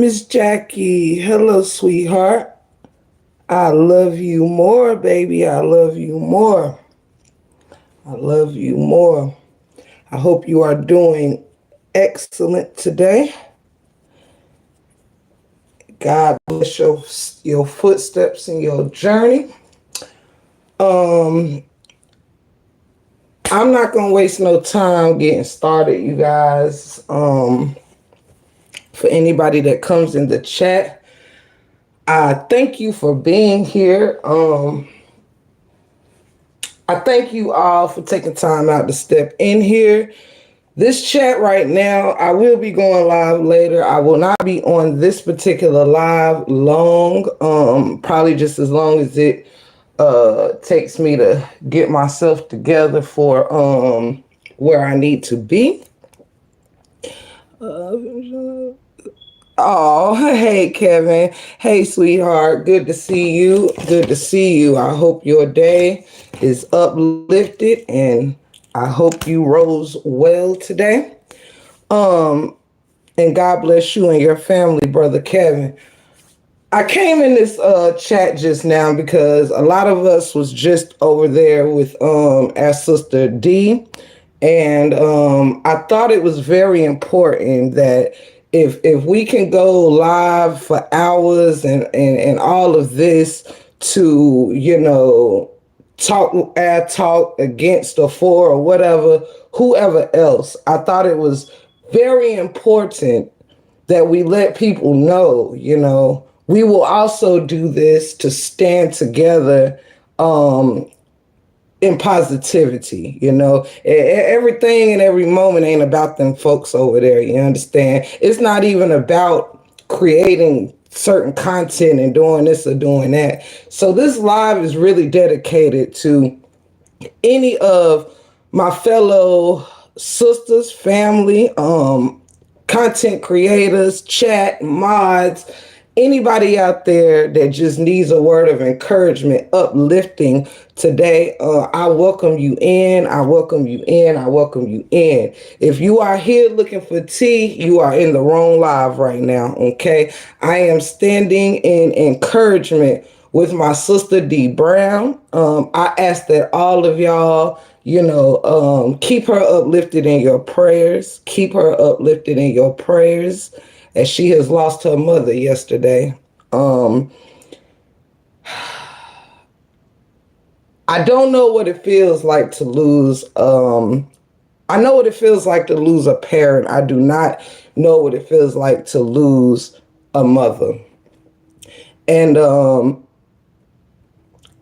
Miss Jackie, hello, sweetheart. I love you more, baby. I love you more. I love you more. I hope you are doing excellent today. God bless your footsteps and your journey. Um, I'm not gonna waste no time getting started, you guys. For anybody that comes in the chat, I thank you for being here. I thank you all for taking time out to step in here. This chat right now, I will be going live later. I will not be on this particular live long, probably just as long as it takes me to get myself together for where I need to be. Oh, hey, Kevin. Hey, sweetheart. Good to see you. Good to see you. I hope your day is uplifted and I hope you rose well today. And God bless you and your family, Brother Kevin. I came in this chat just now because a lot of us was just over there with our sister D, and I thought it was very important that if we can go live for hours and all of this to talk against or for or whatever, whoever else, I thought it was very important that we let people know, we will also do this to stand together in positivity. Everything and every moment ain't about them folks over there. You understand? It's not even about creating certain content and doing this or doing that. So this live is really dedicated to any of my fellow sisters, family, content creators, chat, mods, anybody out there that just needs a word of encouragement, uplifting today. I welcome you in. I welcome you in. I welcome you in. If you are here looking for tea, you are in the wrong live right now. Okay. I am standing in encouragement with my sister D Brown. I ask that all of y'all, keep her uplifted in your prayers. Keep her uplifted in your prayers as she has lost her mother yesterday. I don't know what it feels like to lose. I know what it feels like to lose a parent. I do not know what it feels like to lose a mother. And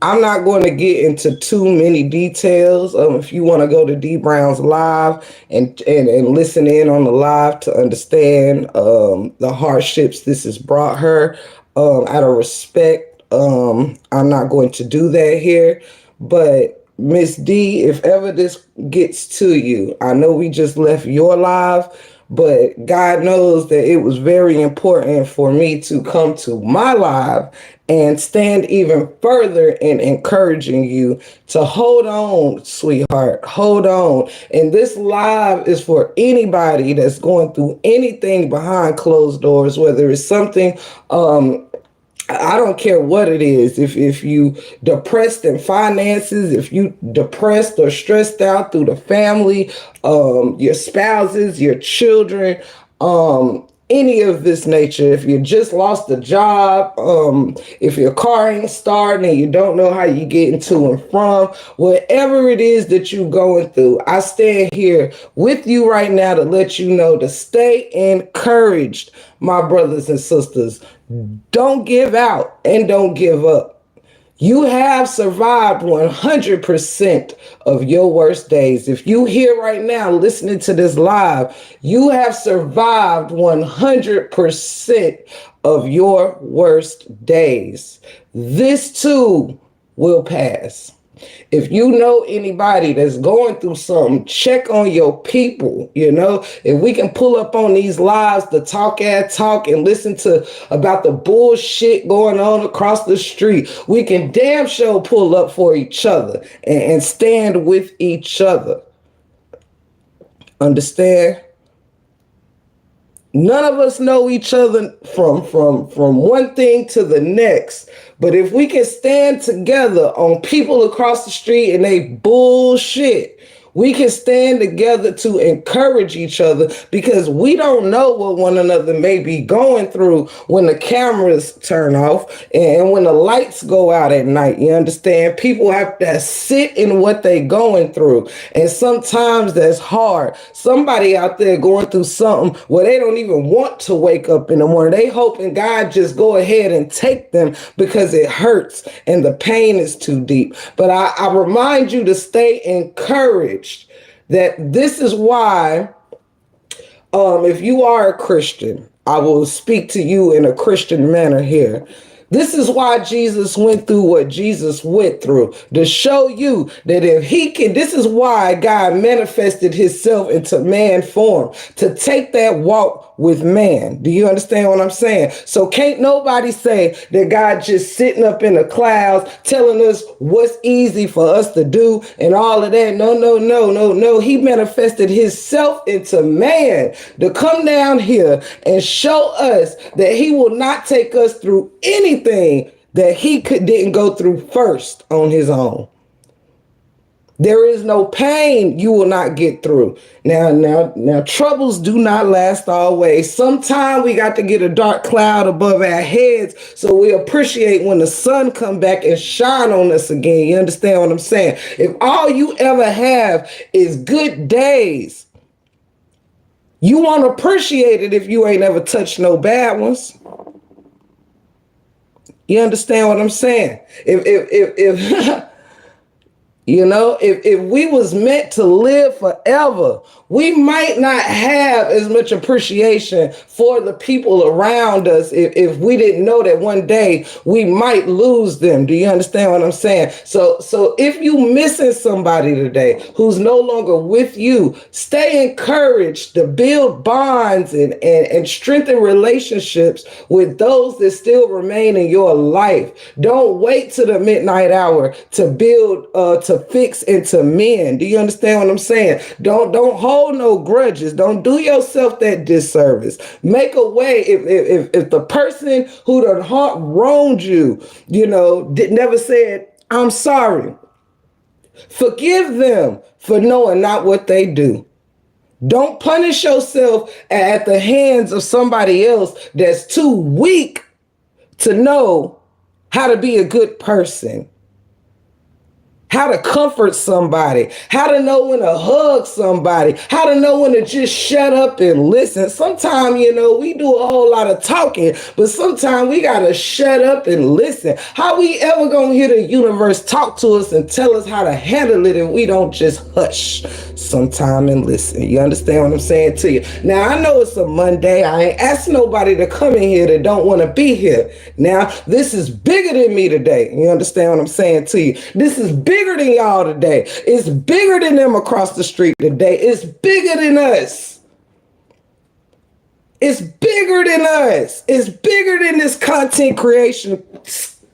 I'm not going to get into too many details. If you want to go to D Brown's live and listen in on the live to understand the hardships this has brought her, out of respect, I'm not going to do that here. But Miss D, if ever this gets to you, I know we just left your live, but God knows that it was very important for me to come to my live and stand even further in encouraging you to hold on, sweetheart, hold on. And this live is for anybody that's going through anything behind closed doors, whether it's something, I don't care what it is. If you depressed in finances, if you depressed or stressed out through the family, your spouses, your children, any of this nature, if you just lost a job, if your car ain't starting and you don't know how you getting to and from, whatever it is that you're going through, I stand here with you right now to let you know to stay encouraged, my brothers and sisters. Don't give out and don't give up. You have survived 100% of your worst days. If you here right now listening to this live, you have survived 100% of your worst days. This too will pass. If you know anybody that's going through something, check on your people. If we can pull up on these lives to talk and listen to about the bullshit going on across the street, we can damn sure pull up for each other and stand with each other. Understand? None of us know each other from one thing to the next. But if we can stand together on people across the street and they bullshit, we can stand together to encourage each other, because we don't know what one another may be going through when the cameras turn off and when the lights go out at night. You understand? People have to sit in what they going through. And sometimes that's hard. Somebody out there going through something where they don't even want to wake up in the morning. They hoping God just go ahead and take them because it hurts and the pain is too deep. But I remind you to stay encouraged, that this is why, if you are a Christian, I will speak to you in a Christian manner here. This is why Jesus went through what Jesus went through, to show you that if he can, this is why God manifested himself into man form, to take that walk with man. Do you understand what I'm saying? So can't nobody say that God just sitting up in the clouds telling us what's easy for us to do and all of that. No. He manifested himself into man to come down here and show us that he will not take us through anything that he didn't go through first on his own. There is no pain you will not get through. Now, troubles do not last always. Sometimes we got to get a dark cloud above our heads so we appreciate when the sun come back and shine on us again. You understand what I'm saying? If all you ever have is good days, you won't appreciate it if you ain't ever touched no bad ones. You understand what I'm saying? If you know, if we was meant to live forever, we might not have as much appreciation for the people around us if we didn't know that one day we might lose them. Do you understand what I'm saying? So if you missing somebody today who's no longer with you, stay encouraged to build bonds and strengthen relationships with those that still remain in your life. Don't wait to the midnight hour to build, to fix into men. Do you understand what I'm saying? Don't hold no grudges. Don't do yourself that disservice. Make a way. If the person who done wronged you, never said, I'm sorry, forgive them for knowing not what they do. Don't punish yourself at the hands of somebody else that's too weak to know how to be a good person, how to comfort somebody, how to know when to hug somebody, how to know when to just shut up and listen. Sometimes, we do a whole lot of talking, but sometimes we got to shut up and listen. How we ever going to hear the universe talk to us and tell us how to handle it if we don't just hush sometime and listen? You understand what I'm saying to you? Now, I know it's a Monday. I ain't asked nobody to come in here that don't want to be here. Now, this is bigger than me today. You understand what I'm saying to you? This is bigger than y'all today. It's bigger than them across the street today. It's bigger than us. It's bigger than us. It's bigger than this content creation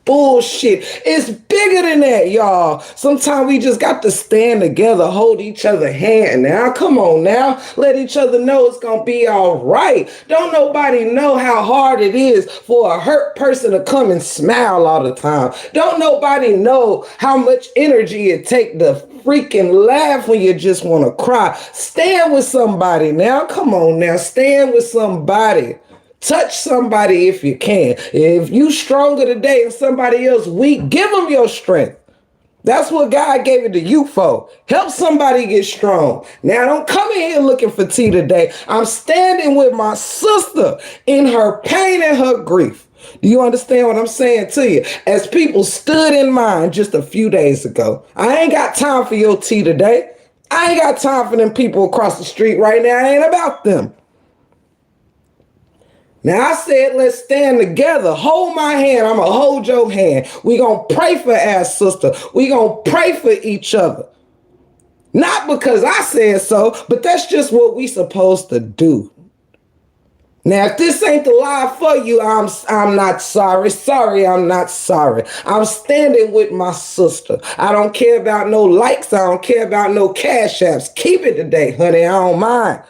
bullshit. It's bigger than that, y'all. Sometimes we just got to stand together, hold each other hand. Now, come on now. Let each other know it's going to be all right. Don't nobody know how hard it is for a hurt person to come and smile all the time. Don't nobody know how much energy it takes to freaking laugh when you just want to cry. Stand with somebody now. Come on now. Stand with somebody. Touch somebody if you can. If you stronger today and somebody else weak, give them your strength. That's what God gave it to you for. Help somebody get strong. Now, don't come in here looking for tea today. I'm standing with my sister in her pain and her grief. Do you understand what I'm saying to you? As people stood in mine just a few days ago. I ain't got time for your tea today. I ain't got time for them people across the street right now. It ain't about them. Now, I said, let's stand together. Hold my hand. I'm going to hold your hand. We're going to pray for our sister. We're going to pray for each other. Not because I said so, but that's just what we supposed to do. Now, if this ain't the life for you, I'm not sorry. Sorry, I'm not sorry. I'm standing with my sister. I don't care about no likes. I don't care about no cash apps. Keep it today, honey. I don't mind.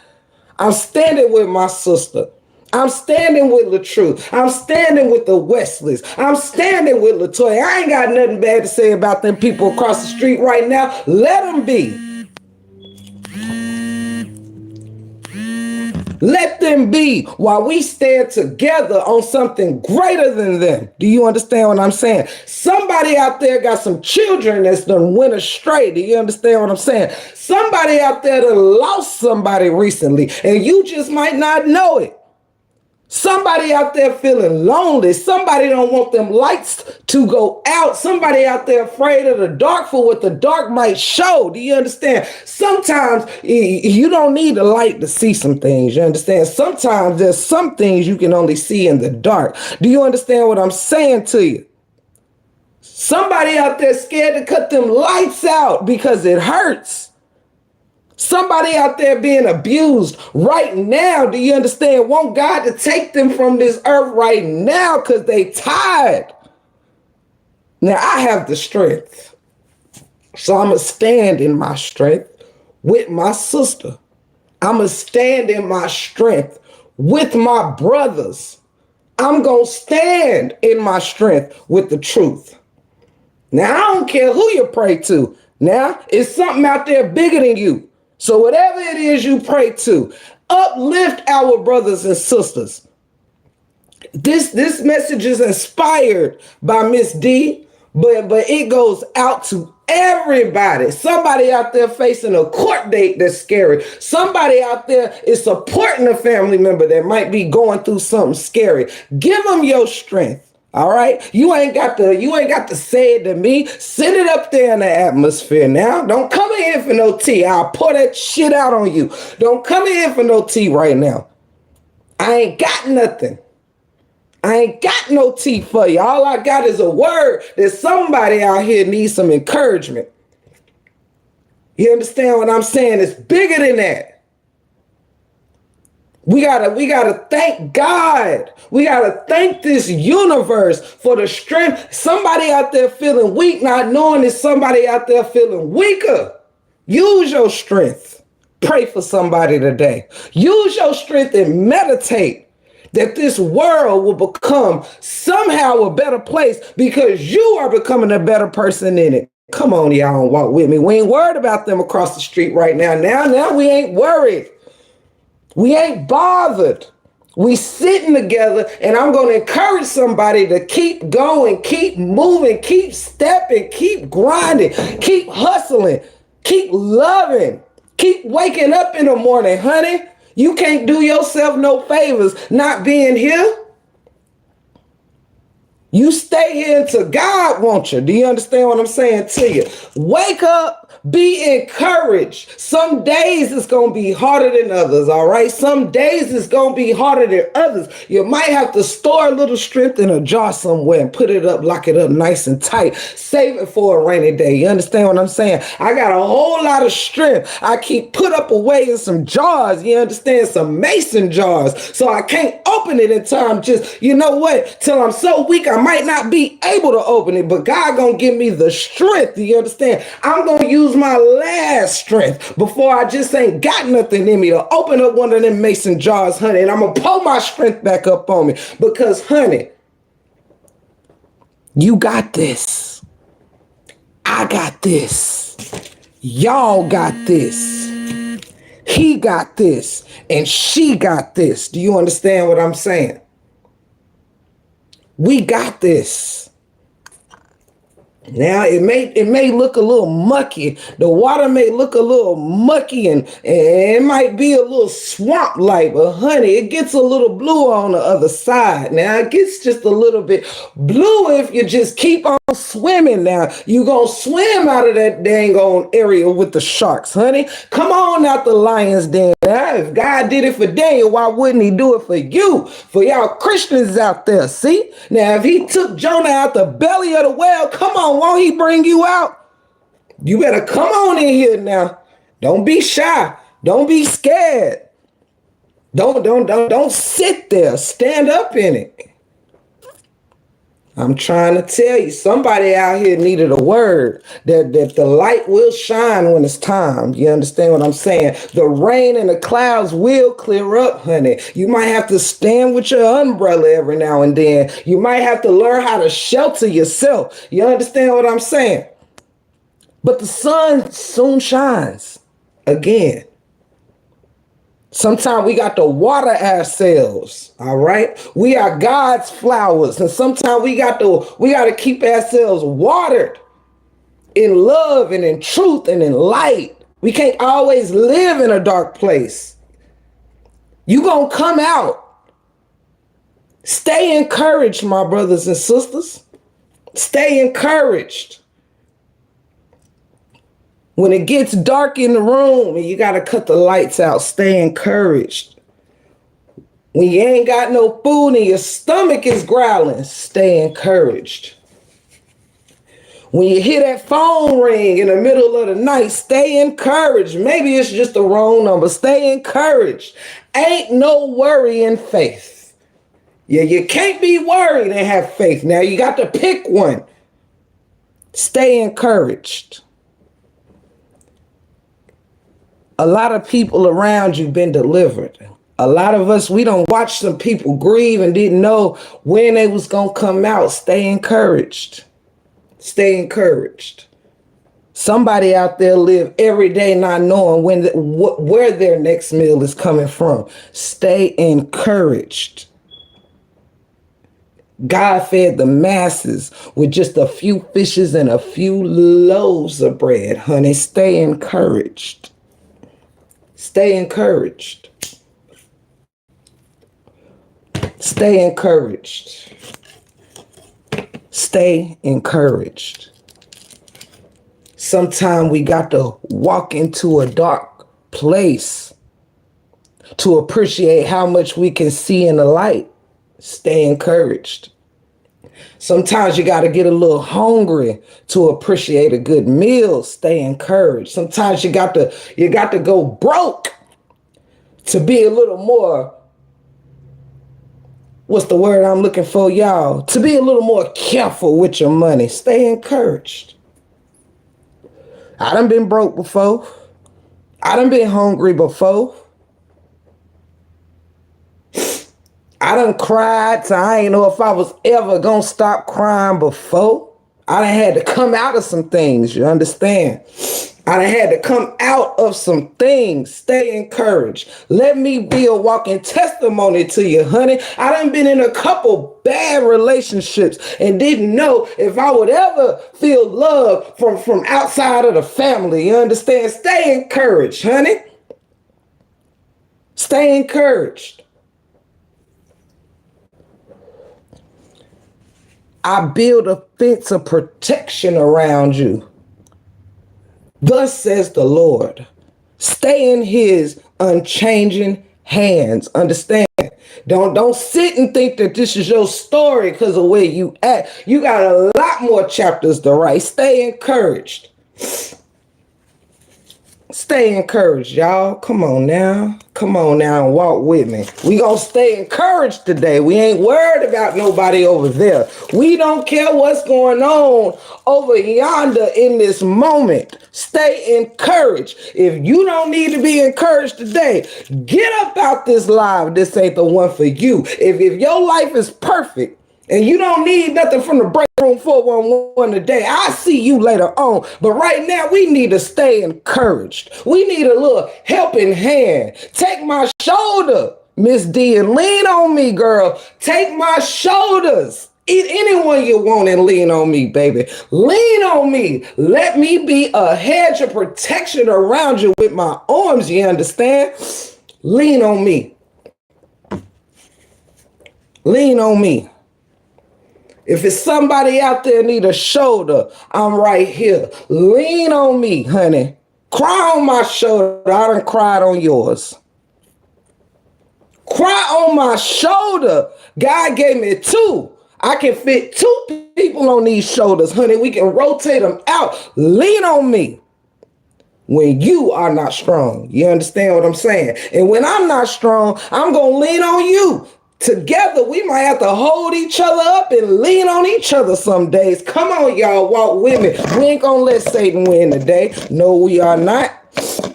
I'm standing with my sister. I'm standing with LaTruth. I'm standing with the Westleys. I'm standing with LaToya. I ain't got nothing bad to say about them people across the street right now. Let them be. Let them be while we stand together on something greater than them. Do you understand what I'm saying? Somebody out there got some children that's done went astray. Do you understand what I'm saying? Somebody out there that lost somebody recently, and you just might not know it. Somebody out there feeling lonely. Somebody don't want them lights to go out. Somebody out there afraid of the dark for what the dark might show. Do you understand? Sometimes you don't need a light to see some things. You understand? Sometimes there's some things you can only see in the dark. Do you understand what I'm saying to you? Somebody out there scared to cut them lights out because it hurts. Somebody out there being abused right now, do you understand? Want God to take them from this earth right now because they tired. Now, I have the strength. So I'm going to stand in my strength with my sister. I'm going to stand in my strength with my brothers. I'm going to stand in my strength with the truth. Now, I don't care who you pray to. Now, it's something out there bigger than you. So whatever it is you pray to, uplift our brothers and sisters. This message is inspired by Miss D, but it goes out to everybody. Somebody out there facing a court date that's scary. Somebody out there is supporting a family member that might be going through something scary. Give them your strength. All right, you ain't got to say it to me. Send it up there in the atmosphere now. Don't come in here for no tea. I'll pour that shit out on you. Don't come in here for no tea right now. I ain't got nothing. I ain't got no tea for you. All I got is a word that somebody out here needs some encouragement. You understand what I'm saying? It's bigger than that. We gotta thank God. We gotta thank this universe for the strength. Somebody out there feeling weak, not knowing there's somebody out there feeling weaker. Use your strength. Pray for somebody today. Use your strength and meditate that this world will become somehow a better place because you are becoming a better person in it. Come on, y'all, walk with me. We ain't worried about them across the street right now. Now we ain't worried. We ain't bothered. We sitting together, and I'm going to encourage somebody to keep going, keep moving, keep stepping, keep grinding, keep hustling, keep loving, keep waking up in the morning, honey. You can't do yourself no favors not being here. You stay here until God wants you. Do you understand what I'm saying to you? Wake up. Be encouraged. Some days it's going to be harder than others, all right? Some days it's going to be harder than others. You might have to store a little strength in a jar somewhere and put it up, lock it up nice and tight. Save it for a rainy day. You understand what I'm saying? I got a whole lot of strength. I keep put up away in some jars, you understand? Some mason jars. So I can't open it until I'm just, you know what? Till I'm so weak, I might not be able to open it, but God going to give me the strength. Do you understand? I'm going to use my last strength before I just ain't got nothing in me to open up one of them mason jars, honey, and I'm gonna pull my strength back up on me because, honey, you got this. I got this. Y'all got this. He got this, and she got this. Do you understand what I'm saying? We got this. Now it may look a little mucky. The water may look a little mucky and it might be a little swamp like, but honey, it gets a little blue on the other side. Now it gets just a little bit blue if you just keep on swimming. Now you gonna swim out of that dang on area with the sharks, honey. Come on out the lion's den. Now, if God did it for Daniel, why wouldn't he do it for you? For y'all Christians out there, see? Now, if he took Jonah out the belly of the whale, come on, won't he bring you out? You better come on in here now. Don't be shy. Don't be scared. Don't sit there. Stand up in it. I'm trying to tell you, somebody out here needed a word that the light will shine when it's time. You understand what I'm saying? The rain and the clouds will clear up, honey. You might have to stand with your umbrella every now and then. You might have to learn how to shelter yourself. You understand what I'm saying? But the sun soon shines again. Sometimes we got to water ourselves, all right? We are God's flowers, and sometimes we got to keep ourselves watered in love and in truth and in light. We can't always live in a dark place. You gonna come out. Stay encouraged, my brothers and sisters. Stay encouraged. When it gets dark in the room and you got to cut the lights out, stay encouraged. When you ain't got no food and your stomach is growling, stay encouraged. When you hear that phone ring in the middle of the night, stay encouraged. Maybe it's just the wrong number. Stay encouraged. Ain't no worry in faith. Yeah, you can't be worried and have faith. Now you got to pick one. Stay encouraged. A lot of people around you been delivered. A lot of us, we don't watch some people grieve and didn't know when they was going to come out. Stay encouraged. Stay encouraged. Somebody out there live every day not knowing where their next meal is coming from. Stay encouraged. God fed the masses with just a few fishes and a few loaves of bread. Honey, stay encouraged. Stay encouraged. Stay encouraged. Stay encouraged. Sometimes we got to walk into a dark place to appreciate how much we can see in the light. Stay encouraged. Sometimes you got to get a little hungry to appreciate a good meal. Stay encouraged. Sometimes you got to go broke to be a little more, what's the word I'm looking for, y'all? To be a little more careful with your money. Stay encouraged. I done been broke before. I done been hungry before. I done cried, so I ain't know if I was ever gonna stop crying before. I done had to come out of some things, you understand? I done had to come out of some things. Stay encouraged. Let me be a walking testimony to you, honey. I done been in a couple bad relationships and didn't know if I would ever feel love from outside of the family, you understand? Stay encouraged, honey. Stay encouraged. I build a fence of protection around you. Thus says the Lord. Stay in his unchanging hands. Understand? Don't sit and think that this is your story because of where you at. You got a lot more chapters to write. Stay encouraged. Stay encouraged, y'all. Come on now. Come on now and walk with me. We gonna stay encouraged today. We ain't worried about nobody over there. We don't care what's going on over yonder in this moment. Stay encouraged. If you don't need to be encouraged today, get up out this live. This ain't the one for you. If your life is perfect, and you don't need nothing from the break room 411 today, I'll see you later on. But right now, we need to stay encouraged. We need a little helping hand. Take my shoulder, Miss D, and lean on me, girl. Take my shoulders. Eat anyone you want and lean on me, baby. Lean on me. Let me be a hedge of protection around you with my arms, you understand? Lean on me. Lean on me. If it's somebody out there need a shoulder, I'm right here. Lean on me, honey. Cry on my shoulder. I done cried on yours. Cry on my shoulder. God gave me two. I can fit two people on these shoulders, honey. We can rotate them out. Lean on me when you are not strong. You understand what I'm saying? And when I'm not strong, I'm going to lean on you Together, we might have to hold each other up and lean on each other some days. Come on, y'all, walk with me. We ain't gonna let Satan win today. No, we are not.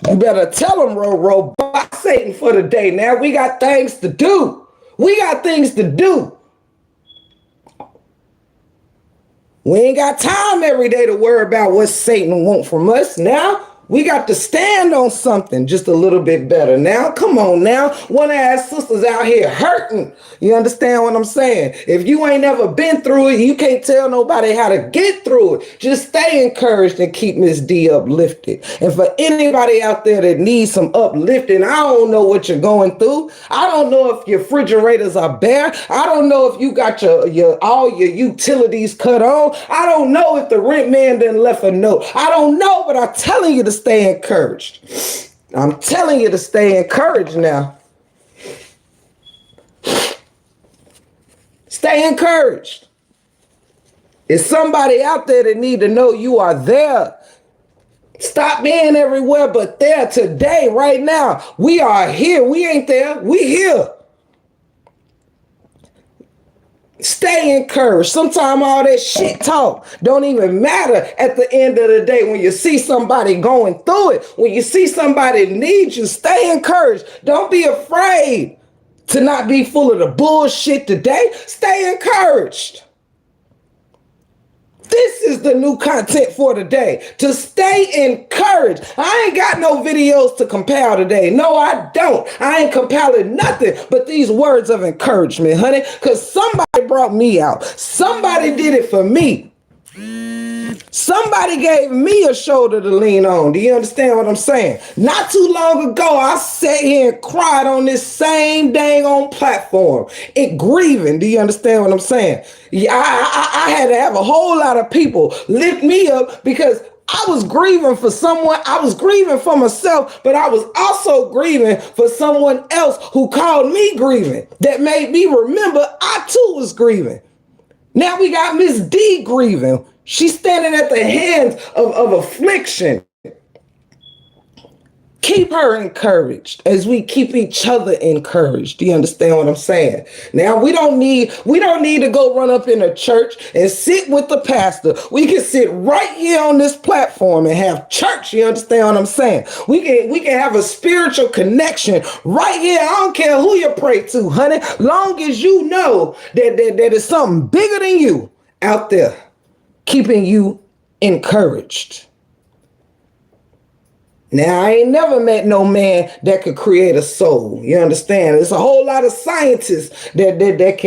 You better tell him, Roro, bye Satan for the day. Now we got things to do. We got things to do. We ain't got time every day to worry about what Satan wants from us. Now we got to stand on something just a little bit better. Now, come on now. One of our sisters out here hurting. You understand what I'm saying? If you ain't never been through it, you can't tell nobody how to get through it. Just stay encouraged and keep Miss D uplifted. And for anybody out there that needs some uplifting, I don't know what you're going through. I don't know if your refrigerators are bare. I don't know if you got all your utilities cut on. I don't know if the rent man done left a note. I don't know, but I'm telling you to stay encouraged. I'm telling you to stay encouraged now. Stay encouraged. It's somebody out there that need to know you are there. Stop being everywhere but there today, right now. We are here. We ain't there. We here. Stay encouraged. Sometimes all that shit talk don't even matter at the end of the day. When you see somebody going through it, when you see somebody need you, stay encouraged. Don't be afraid to not be full of the bullshit today. Stay encouraged. This is the new content for today. To stay encouraged. I ain't got no videos to compile today. No, I don't. I ain't compiling nothing but these words of encouragement, honey. Because somebody brought me out. Somebody did it for me. Somebody gave me a shoulder to lean on. Do you understand what I'm saying? Not too long ago, I sat here and cried on this same dang on platform. It grieving. Do you understand what I'm saying? Yeah, I had to have a whole lot of people lift me up because I was grieving for someone. I was grieving for myself, but I was also grieving for someone else who called me grieving. That made me remember I too was grieving. Now we got Miss D grieving. She's standing at the hands of affliction. Keep her encouraged as we keep each other encouraged. Do you understand what I'm saying? Now we don't need to go run up in a church and sit with the pastor. We can sit right here on this platform and have church. You understand what I'm saying? We can have a spiritual connection right here. I don't care who you pray to, honey. Long as you know that there's something bigger than you out there keeping you encouraged. Now, I ain't never met no man that could create a soul. You understand? There's a whole lot of scientists that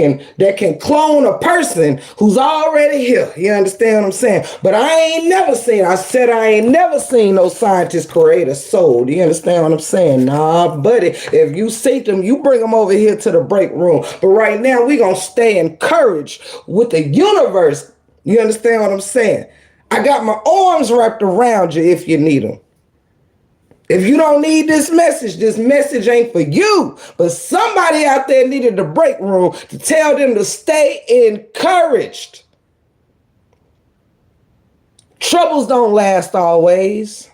can clone a person who's already here. You understand what I'm saying? But I ain't never seen no scientist create a soul. Do you understand what I'm saying? Nah, buddy. If you see them, you bring them over here to the break room. But right now, we gonna stay encouraged with the universe. You understand what I'm saying? I got my arms wrapped around you if you need them. If you don't need this message ain't for you. But somebody out there needed the break room to tell them to stay encouraged. Troubles don't last always.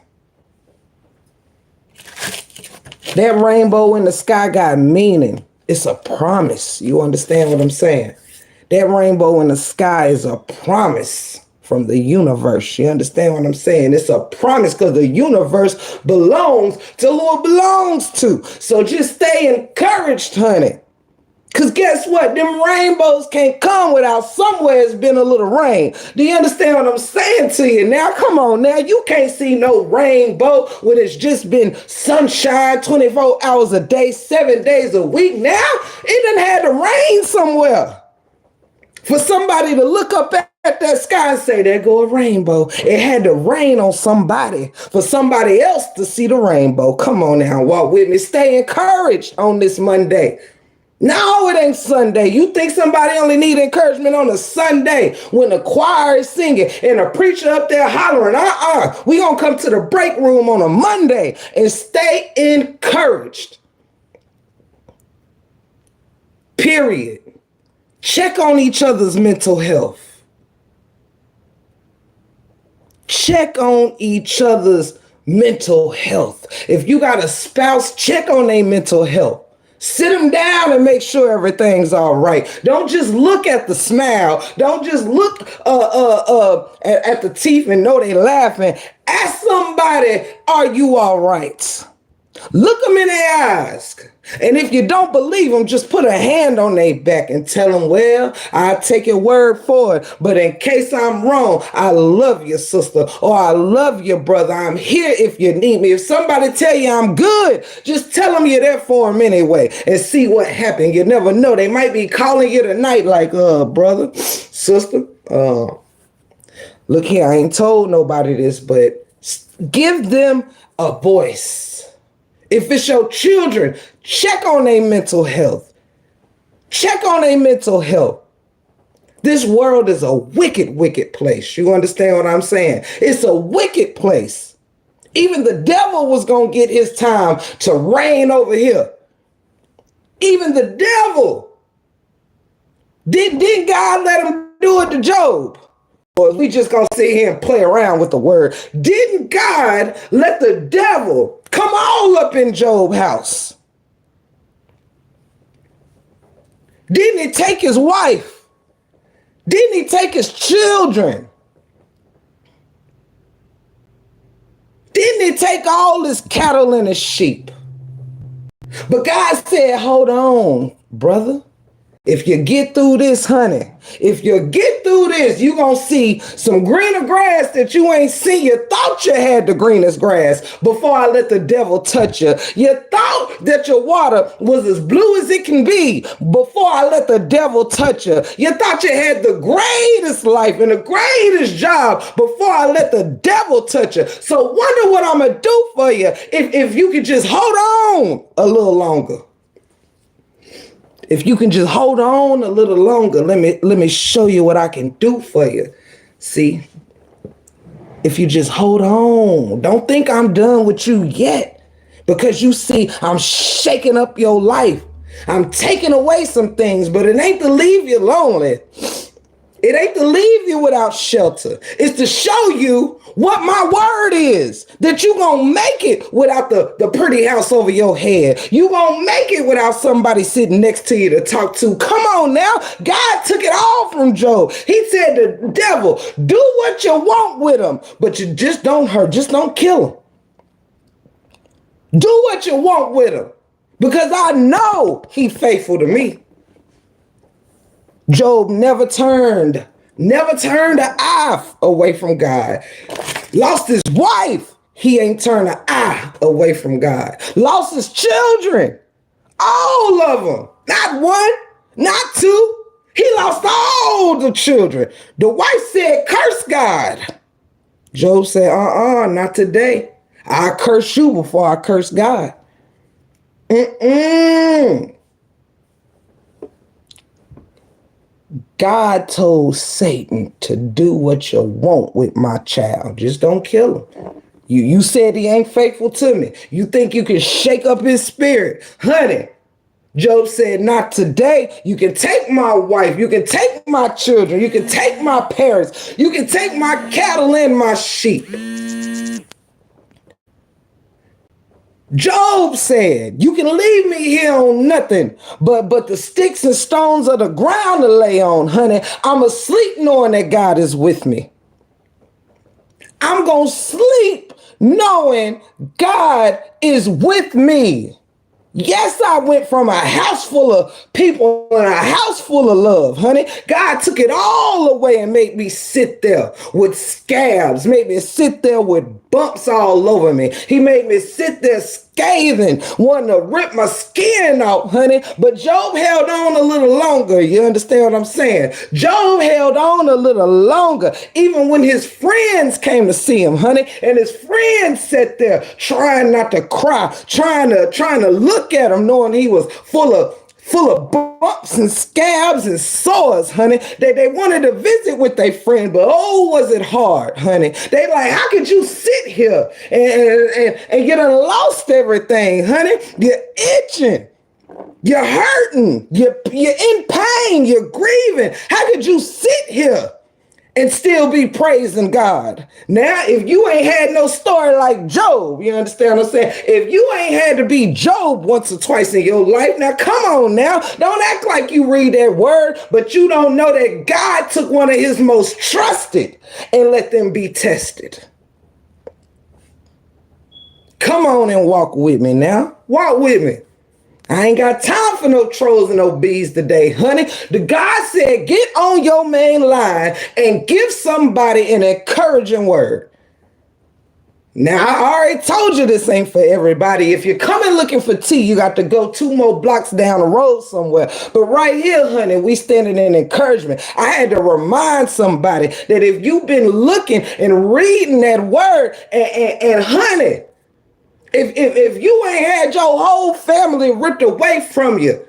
That rainbow in the sky got meaning. It's a promise. You understand what I'm saying? That rainbow in the sky is a promise from the universe. You understand what I'm saying? It's a promise because the universe belongs to who it belongs to. So just stay encouraged, honey. Because guess what? Them rainbows can't come without somewhere it's been a little rain. Do you understand what I'm saying to you? Now, come on now. You can't see no rainbow when it's just been sunshine 24 hours a day, 7 days a week. Now, it done had to rain somewhere. For somebody to look up at that sky and say, there go a rainbow. It had to rain on somebody for somebody else to see the rainbow. Come on now, walk with me. Stay encouraged on this Monday. No, it ain't Sunday. You think somebody only need encouragement on a Sunday when the choir is singing and a preacher up there hollering, we gonna come to the break room on a Monday and stay encouraged. Period. Check on each other's mental health. Check on each other's mental health. If you got a spouse, check on their mental health. Sit them down and make sure everything's all right. Don't just look at the smile. Don't just look at the teeth and know they laughing. Ask somebody, are you all right? Look them in their eyes. And if you don't believe them, just put a hand on their back and tell them, well, I'll take your word for it. But in case I'm wrong, I love you, sister, or I love you, brother. I'm here if you need me. If somebody tell you I'm good, just tell them you're there for them anyway and see what happens. You never know. They might be calling you tonight like, brother, sister, look here, I ain't told nobody this, but give them a voice. If it's your children, check on their mental health. Check on their mental health. This world is a wicked, wicked place. You understand what I'm saying? It's a wicked place. Even the devil was going to get his time to reign over here. Even the devil. Didn't God let him do it to Job? Or we just going to sit here and play around with the word. Didn't God let the devil come all up in Job's house? Didn't he take his wife? Didn't he take his children? Didn't he take all his cattle and his sheep? But God said, hold on, brother. If you get through this, honey, if you get through this, you're going to see some greener grass that you ain't seen. You thought you had the greenest grass before I let the devil touch you. You thought that your water was as blue as it can be before I let the devil touch you. You thought you had the greatest life and the greatest job before I let the devil touch you. So wonder what I'm going to do for you if you could just hold on a little longer. If you can just hold on a little longer, let me show you what I can do for you. See, if you just hold on, don't think I'm done with you yet, because you see, I'm shaking up your life. I'm taking away some things, but it ain't to leave you lonely. It ain't to leave you without shelter. It's to show you what my word is, that you gonna make it without the pretty house over your head. You gonna make it without somebody sitting next to you to talk to. Come on now. God took it all from Job. He said to the devil, do what you want with him, but you just don't hurt. Just don't kill him. Do what you want with him, because I know he's faithful to me. Job never turned an eye away from God. Lost his wife, he ain't turned an eye away from God. Lost his children, all of them. Not one, not two. He lost all the children. The wife said, curse God. Job said, not today. I curse you before I curse God. God told Satan to do what you want with my child. Just don't kill him. You said he ain't faithful to me. You think you can shake up his spirit. Honey, Job said, not today. You can take my wife. You can take my children. You can take my parents. You can take my cattle and my sheep. Job said, you can leave me here on nothing but the sticks and stones of the ground to lay on, honey. I'm asleep knowing that God is with me. I'm going to sleep knowing God is with me. Yes, I went from a house full of people and a house full of love, honey. God took it all away and made me sit there with scabs, made me sit there with bumps all over me. He made me sit there scathing, wanting to rip my skin off, honey. But Job held on a little longer. You understand what I'm saying? Job held on a little longer, even when his friends came to see him, honey. And his friends sat there trying not to cry, trying to look at him, knowing he was full of bumps and scabs and sores, honey. They wanted to visit with their friend, but oh, was it hard, honey. They like, how could you sit here and you done lost everything, honey? You're itching. You're hurting. You're in pain. You're grieving. How could you sit here and still be praising God. Now, if you ain't had no story like Job, you understand what I'm saying? If you ain't had to be Job once or twice in your life, now come on now. Don't act like you read that word, but you don't know that God took one of his most trusted and let them be tested. Come on and walk with me now. Walk with me. I ain't got time for no trolls and no bees today, honey. The God said, get on your main line and give somebody an encouraging word. Now, I already told you this ain't for everybody. If you're coming looking for tea, you got to go 2 more blocks down the road somewhere. But right here, honey, we standing in encouragement. I had to remind somebody that if you've been looking and reading that word and honey, if you ain't had your whole family ripped away from you,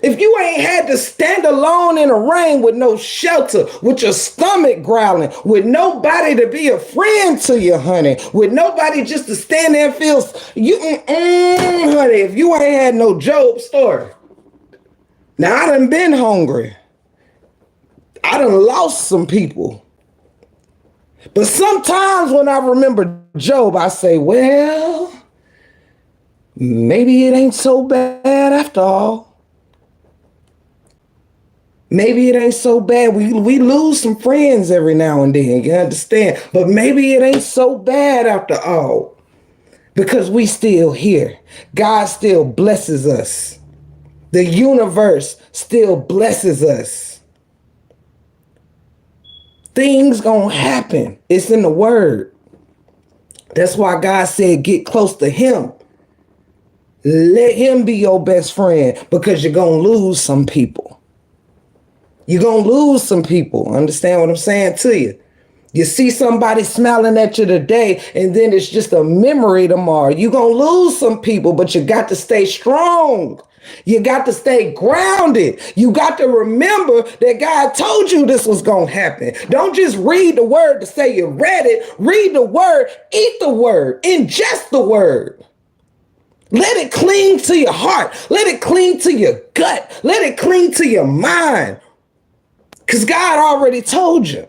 if you ain't had to stand alone in the rain with no shelter, with your stomach growling, with nobody to be a friend to you, honey, with nobody just to stand there and feel you, honey, if you ain't had no Job story. Now, I done been hungry. I done lost some people. But sometimes when I remember Job, I say, well, maybe it ain't so bad after all. Maybe it ain't so bad. We lose some friends every now and then, you understand? But maybe it ain't so bad after all. Because we still here. God still blesses us. The universe still blesses us. Things gonna happen. It's in the word. That's why God said get close to him. Let him be your best friend, because you're gonna lose some people. You're going to lose some people. Understand what I'm saying to you? You see somebody smiling at you today, and then it's just a memory tomorrow. You're going to lose some people, but you got to stay strong. You got to stay grounded. You got to remember that God told you this was going to happen. Don't just read the word to say you read it. Read the word, eat the word, ingest the word. Let it cling to your heart. Let it cling to your gut. Let it cling to your mind. Because God already told you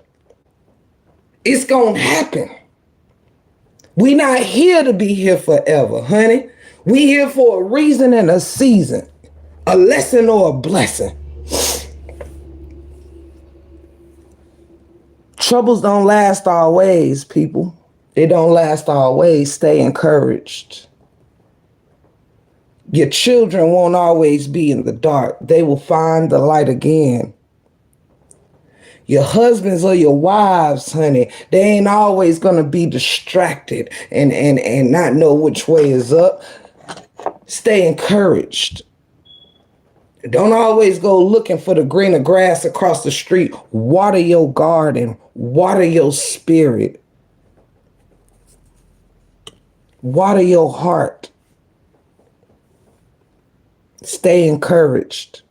it's going to happen. We're not here to be here forever, honey. We here for a reason and a season, a lesson or a blessing. Troubles don't last always, people. They don't last always. Stay encouraged. Your children won't always be in the dark. They will find the light again. Your husbands or your wives, honey, they ain't always going to be distracted and not know which way is up. Stay encouraged. Don't always go looking for the greener grass across the street. Water your garden. Water your spirit. Water your heart. Stay encouraged.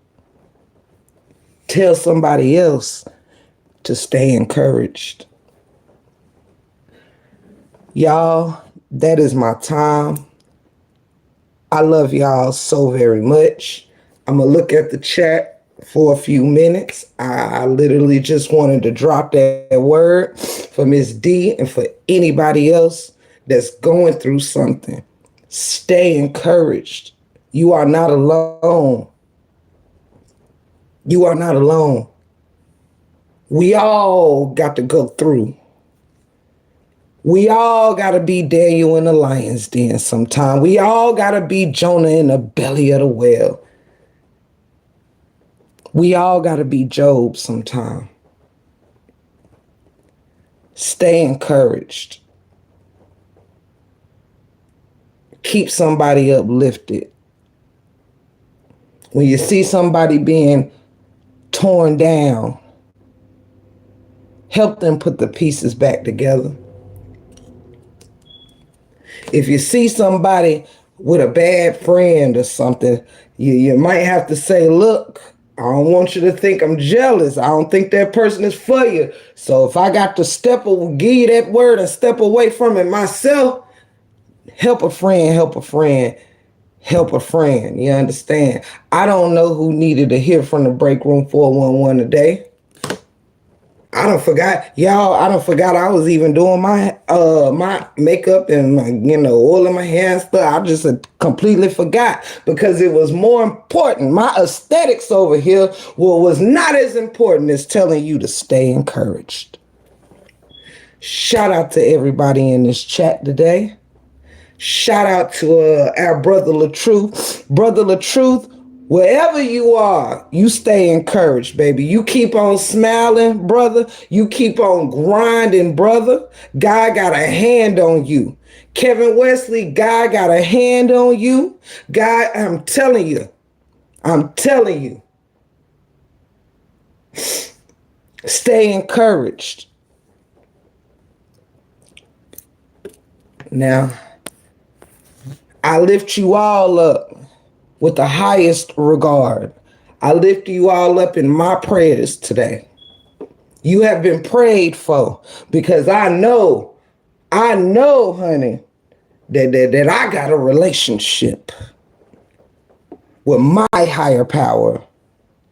Tell somebody else to stay encouraged. Y'all, that is my time. I love y'all so very much. I'm going to look at the chat for a few minutes. I literally just wanted to drop that word for Miss D and for anybody else that's going through something. Stay encouraged. You are not alone. You are not alone. We all got to go through. We all got to be Daniel in the lion's den sometime. We all got to be Jonah in the belly of the whale. We all got to be Job sometime. Stay encouraged. Keep somebody uplifted. When you see somebody being torn down, help them put the pieces back together. If you see somebody with a bad friend or something, you might have to say, look, I don't want you to think I'm jealous. I don't think that person is for you. So if I got to give you that word and step away from it myself, help a friend, help a friend, help a friend. You understand? I don't know who needed to hear from the Break Room 411 today. I don't forgot, y'all. I don't forgot I was even doing my makeup and my, oil in my hair and stuff. I just completely forgot because it was more important. My aesthetics over here was not as important as telling you to stay encouraged. Shout out to everybody in this chat today. Shout out to our brother LaTruth. Brother LaTruth, wherever you are, you stay encouraged, baby. You keep on smiling, brother. You keep on grinding, brother. God got a hand on you. Kevin Wesley, God got a hand on you. God, I'm telling you. Stay encouraged. Now, I lift you all up with the highest regard. I lift you all up in my prayers today. You have been prayed for because I know, honey, that I got a relationship with my higher power,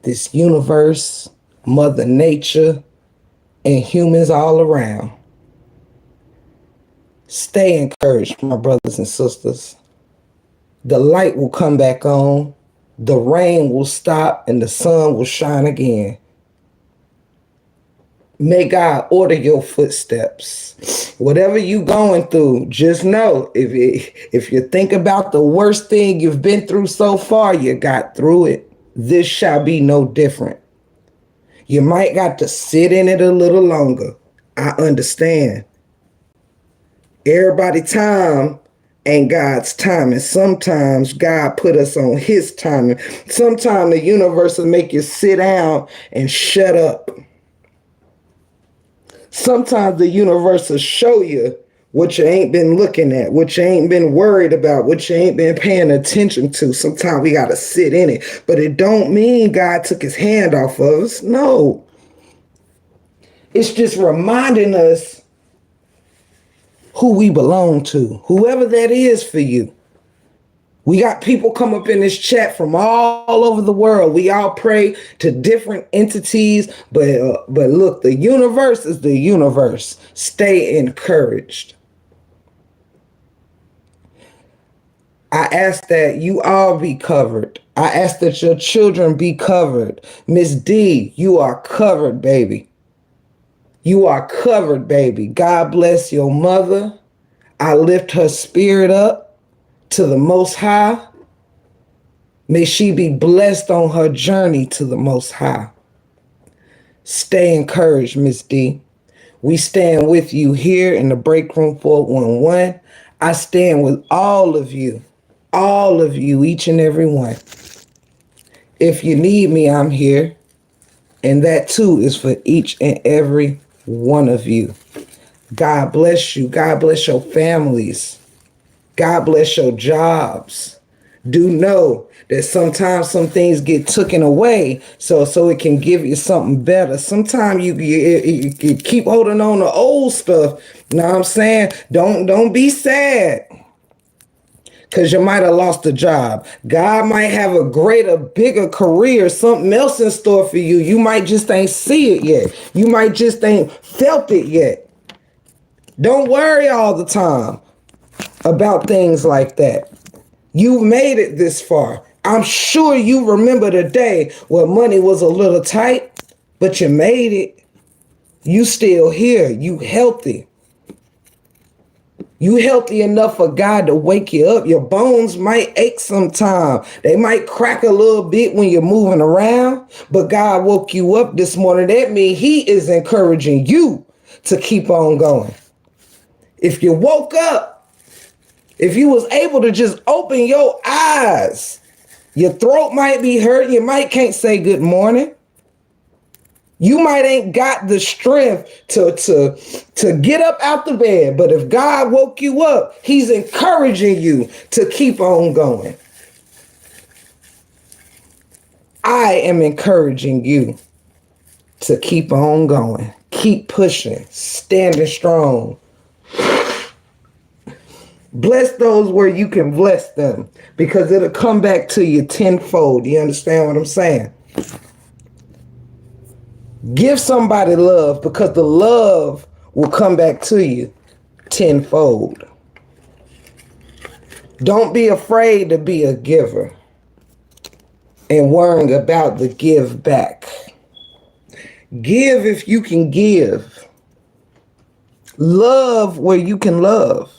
this universe, Mother Nature, and humans all around. Stay encouraged, my brothers and sisters. The light will come back on, the rain will stop, and the sun will shine again. May God order your footsteps. Whatever you going through, just know, if you think about the worst thing you've been through so far, you got through it. This shall be no different. You might got to sit in it a little longer. I understand. Everybody time ain't God's time, and sometimes God put us on his timing. Sometimes the universe will make you sit down and shut up. Sometimes the universe will show you what you ain't been looking at, what you ain't been worried about, what you ain't been paying attention to. Sometimes we got to sit in it, but it don't mean God took his hand off of us. No. It's just reminding us who we belong to, whoever that is for you. We got people come up in this chat from all over the world. We all pray to different entities, but look, the universe is the universe. Stay encouraged. I ask that you all be covered. I ask that your children be covered. Miss D, you are covered, baby. You are covered, baby. God bless your mother. I lift her spirit up to the Most High. May she be blessed on her journey to the Most High. Stay encouraged, Miss D. We stand with you here in the Break Room 411. I stand with all of you, each and every one. If you need me, I'm here. And that too is for each and every one of you. God bless you. God bless your families. God bless your jobs. Do know that sometimes some things get taken away so it can give you something better. Sometimes you keep holding on to old stuff. You know what I'm saying? Don't be sad because you might have lost a job. God might have a greater, bigger career, something else in store for you. You might just ain't see it yet. You might just ain't felt it yet. Don't worry all the time about things like that. You've made it this far. I'm sure you remember the day where money was a little tight, but you made it. You still here. You healthy. You healthy enough for God to wake you up. Your bones might ache sometime. They might crack a little bit when you're moving around, but God woke you up this morning. That means he is encouraging you to keep on going. If you woke up, if you was able to just open your eyes, your throat might be hurting. You might can't say good morning. You might ain't got the strength to get up out the bed. But if God woke you up, he's encouraging you to keep on going. I am encouraging you to keep on going. Keep pushing, standing strong. Bless those where you can bless them because it'll come back to you tenfold. You understand what I'm saying? Give somebody love, because the love will come back to you tenfold. Don't be afraid to be a giver and worrying about the give back. Give if you can give. Love where you can love.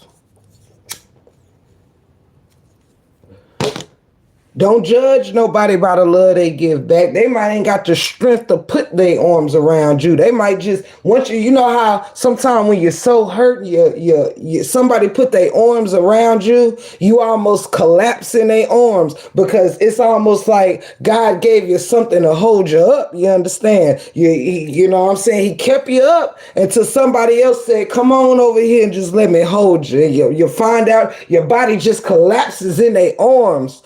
Don't judge nobody by the love they give back. They might ain't got the strength to put their arms around you. They might just want you. You know how sometimes when you're so hurt, somebody put their arms around you, you almost collapse in their arms, because it's almost like God gave you something to hold you up. You understand? You know what I'm saying? He kept you up until somebody else said, "Come on over here and just let me hold you." And you find out your body just collapses in their arms.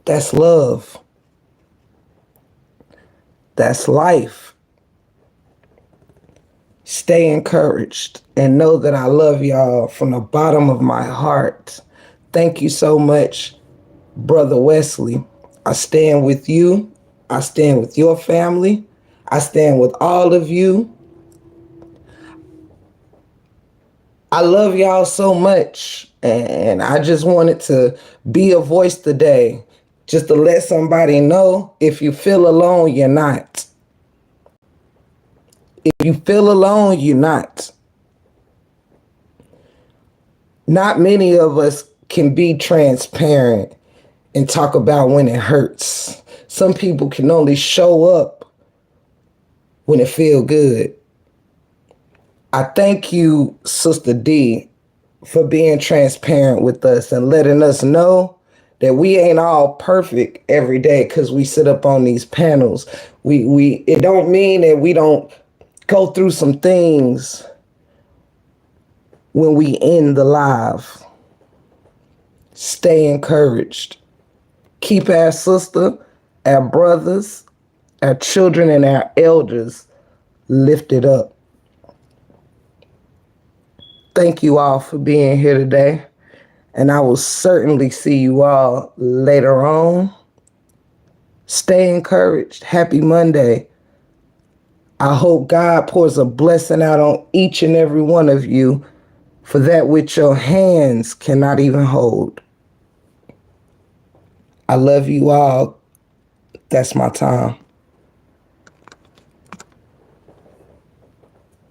That's love. That's life. Stay encouraged and know that I love y'all from the bottom of my heart. Thank you so much, Brother Wesley. I stand with you. I stand with your family. I stand with all of you. I love y'all so much. And I just wanted to be a voice today, just to let somebody know, if you feel alone, you're not. If you feel alone, you're not. Not many of us can be transparent and talk about when it hurts. Some people can only show up when it feels good. I thank you, Sister D, for being transparent with us and letting us know that we ain't all perfect every day because we sit up on these panels. It don't mean that we don't go through some things when we end the live. Stay encouraged. Keep our sister, our brothers, our children, and our elders lifted up. Thank you all for being here today. And I will certainly see you all later on. Stay encouraged. Happy Monday. I hope God pours a blessing out on each and every one of you for that which your hands cannot even hold. I love you all. That's my time.